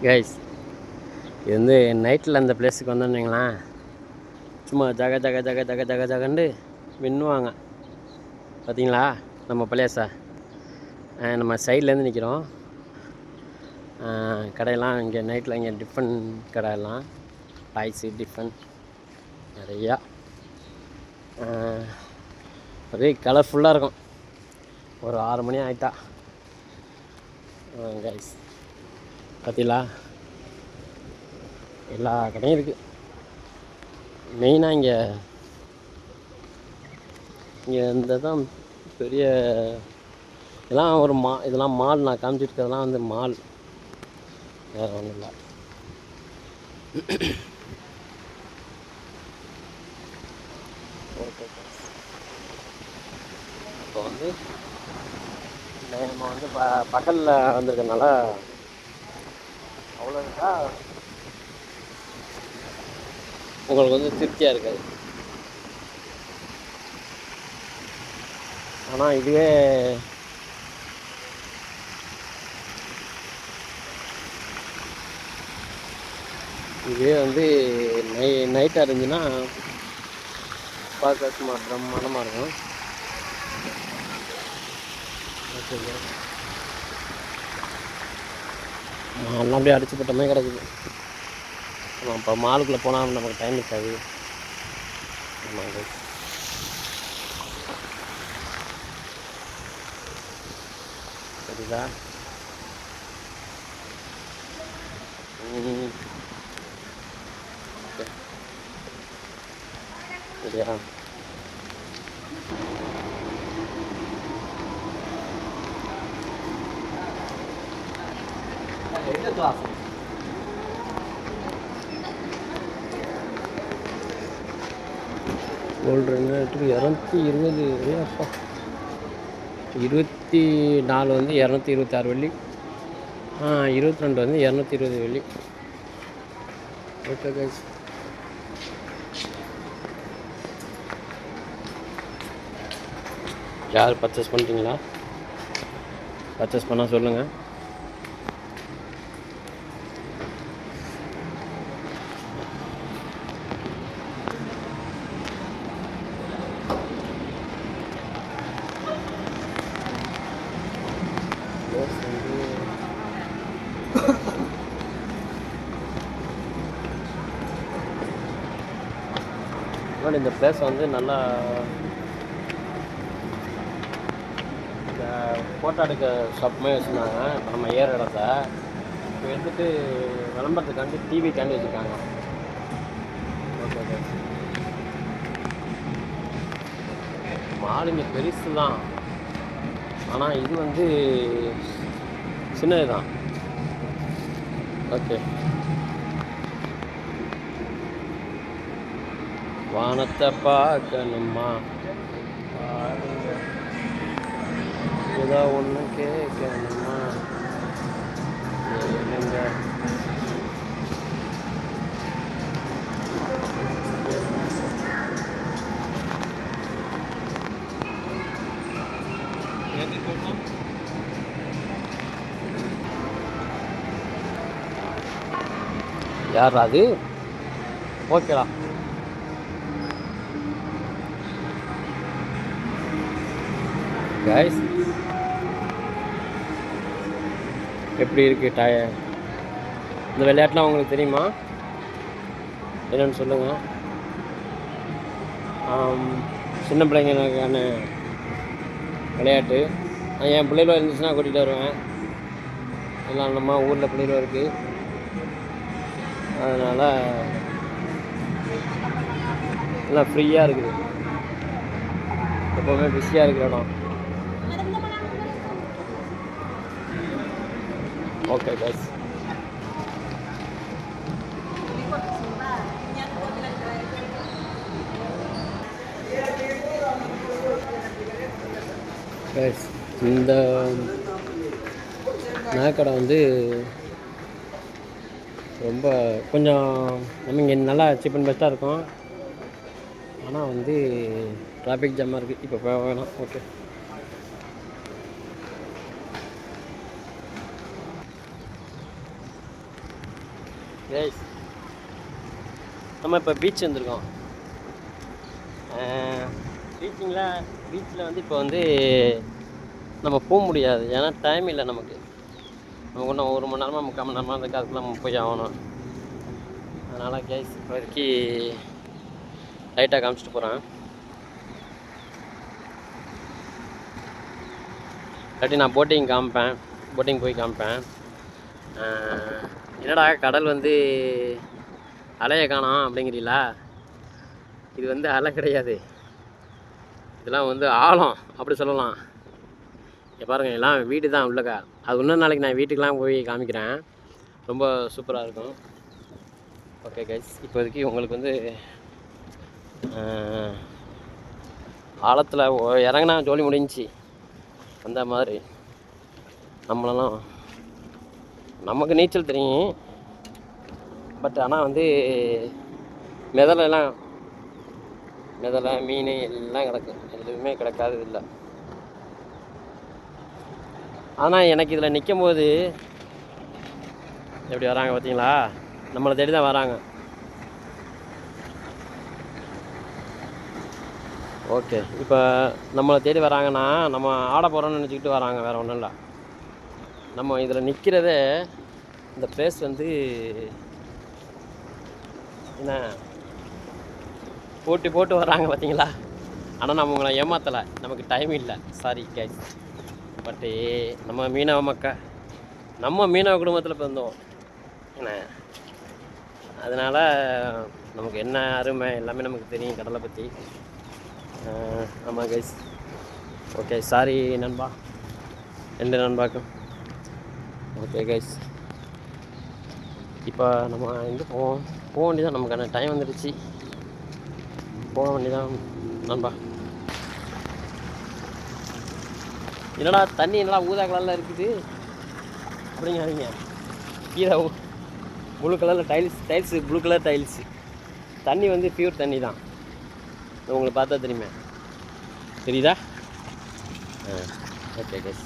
Guys இது வந்து நைட்டில் அந்த பிளேஸுக்கு வந்தோன்னீங்களா, சும்மா ஜக ஜக ஜக ஜக ஜக ஜகண்டு மின்னுவாங்க. பார்த்தீங்களா நம்ம பழையசா நம்ம சைட்லேருந்து நிற்கிறோம். கடையெல்லாம் இங்கே நைட்டில் இங்கே டிஃபன் கடையெல்லாம் டாய்ஸு டிஃபன் நிறையா ஒரே கலர்ஃபுல்லாக இருக்கும். ஒரு 6 மணி ஆகிட்டா கைஸ் பார்த்தீங்களா, எல்லா கடையும் இருக்குது. மெயினாக இங்கே இந்த தான் பெரிய இதெல்லாம் ஒரு இதெல்லாம் மால். நான் காமிச்சிருக்கிறதுலாம் வந்து மால், வேறு ஒன்றும் இல்லை. ஓகே, இப்போ வந்து நம்ம வந்து பகலில் வந்திருக்கனால அவ்வளோ உங்களுக்கு வந்து திருப்தியாக இருக்காது. ஆனால் இதுவே வந்து நைட்டாக இருந்துச்சுன்னா பார்க்க சும்மா பிரம்மாண்டமாக இருக்கும். மால்லாம் அப்படியே அடிச்சு போட்டமே கிடக்குது. ஆமாம், இப்போ மாலுக்குள்ளே போனால் நமக்கு டைம் இருக்காது. ஆமாங்க, சரிதா? சரியா? கோல்டு ரேட்டுக்கு 220 அப்பா. 24 வந்து 226 வெள்ளி, 22 வந்து 220 வெள்ளி. ஓகே கைஸ், யார் பர்ச்சேஸ் பண்ணுறீங்களா? பர்ச்சேஸ் பண்ணால் சொல்லுங்கள். இந்த பிளேஸ் வந்து நல்லா இந்த ஃபோட்டோ எடுக்க ஷாப்புமே வச்சுருந்தாங்க. இப்போ நம்ம ஏற இடத்த இப்போ எடுத்துகிட்டு விளம்பரத்துக்காண்டி டிவிக்காண்டி வச்சுருக்காங்க. ஓகே ஓகே, மால் இங்கே பெருசு தான், ஆனால் இது வந்து சின்னது தான். ஓகே, வானத்தை பார்க்கணுமா, ஏதோ ஒன்று கேட்கணுமா, ஏனுங்க யார் அது? ஓகேடா. கைஸ் எப்படி இருக்குது டயர்? இந்த விளையாட்டுலாம் உங்களுக்கு தெரியுமா? என்னென்னு சொல்லுங்கள். சின்ன பிள்ளைங்களுக்கான விளையாட்டு. என் பிள்ளைகள் இருந்துச்சுன்னா கூட்டிகிட்டு வருவேன். எல்லாம் நம்ம ஊரில் பிள்ளைகள் இருக்குது, அதனால் எல்லாம் ஃப்ரீயாக இருக்குது. எப்போவுமே பிஸியாக இருக்கிற இடம். ஓகே கைஸ், இந்த நகைக்கடை வந்து ரொம்ப கொஞ்சம் நம்ம இங்கே நல்லா சீப் அண்ட் பெஸ்ட்டாக இருக்கும். ஆனால் வந்து டிராஃபிக் ஜாமாக இருக்குது. இப்போ போக வேணாம். ஓகே, கைஸ் நம்ம இப்போ பீச் வந்திருக்கோம். பீச்சில் வந்து இப்போ வந்து நம்ம போக முடியாது, ஏன்னா டைம் இல்லை நமக்கு. நமக்கு இன்னும் 1 மணி நேரமாக 3/4 மணி நேரமாக இருக்குது, அதுக்குள்ள நம்ம போய் ஆகணும். அதனால் கைஸ் இப்போதைக்கு லைட்டாக காமிச்சிட்டு போகிறேன். இல்லாட்டி நான் போட்டிங் போய் காமிப்பேன். என்னடா கடல் வந்து அலையை காணோம் அப்படிங்கிறீங்களா? இது வந்து அலை கிடையாது, இதெல்லாம் வந்து ஆழம் அப்படி சொல்லலாம். இங்கே பாருங்கள், எல்லாம் வீடு தான் உள்ளக்கா. அது இன்னொரு நாளைக்கு நான் வீட்டுக்கெலாம் போய் காமிக்கிறேன், ரொம்ப சூப்பராக இருக்கும். ஓகே கைஸ், இப்போதைக்கு உங்களுக்கு வந்து ஆழத்தில் இறங்கினா ஜோலி முடிஞ்சிச்சு அந்த மாதிரி. நம்மளெல்லாம் நமக்கு நீச்சல் தெரியும், பட் ஆனால் வந்து மிதலை மீன் எல்லாம் கிடக்கு, எதுவுமே கிடக்காது இல்லை. ஆனால் எனக்கு இதில் நிற்கும் போது எப்படி வராங்க பார்த்தீங்களா? நம்மளை தேடி தான் வராங்க. ஓகே, இப்போ நம்மளை தேடி வராங்கன்னா நம்ம ஆட போகிறோன்னு நினச்சிக்கிட்டு வராங்க, வேறு ஒன்றும் இல்லை. நம்ம இதில் நிற்கிறதே, இந்த பிளேஸ் வந்து என்ன போட்டு வராங்க பார்த்தீங்களா? ஆனால் நம்ம உங்களை ஏமாற்றலை, நமக்கு டைம் இல்லை, சாரி கைஸ். பட்டு நம்ம மீனவ குடும்பத்தில் பிறந்தோம் என்ன, அதனால் நமக்கு என்ன அருமை எல்லாமே நமக்கு தெரியும் கடலை பற்றி. ஆமாம் கைஸ். ஓகே, சாரி நண்பா, 2 நண்பாக்கும். ஓகே கைஸ், இப்போ நம்ம எங்கே போக வேண்டியதான், நமக்கான டைம் வந்துடுச்சு, போக வேண்டியதான் நண்பா. என்னடா தண்ணி என்னடா ஊதா கலரில் இருக்குது அப்படிங்காதீங்க, கீழே ப்ளூ கலரில் டைல்ஸு ப்ளூ கலர் டைல்ஸு. தண்ணி வந்து பியூர் தண்ணி தான், உங்களுக்கு பார்த்தா தெரியுமே, தெரியுதா? Okay guys.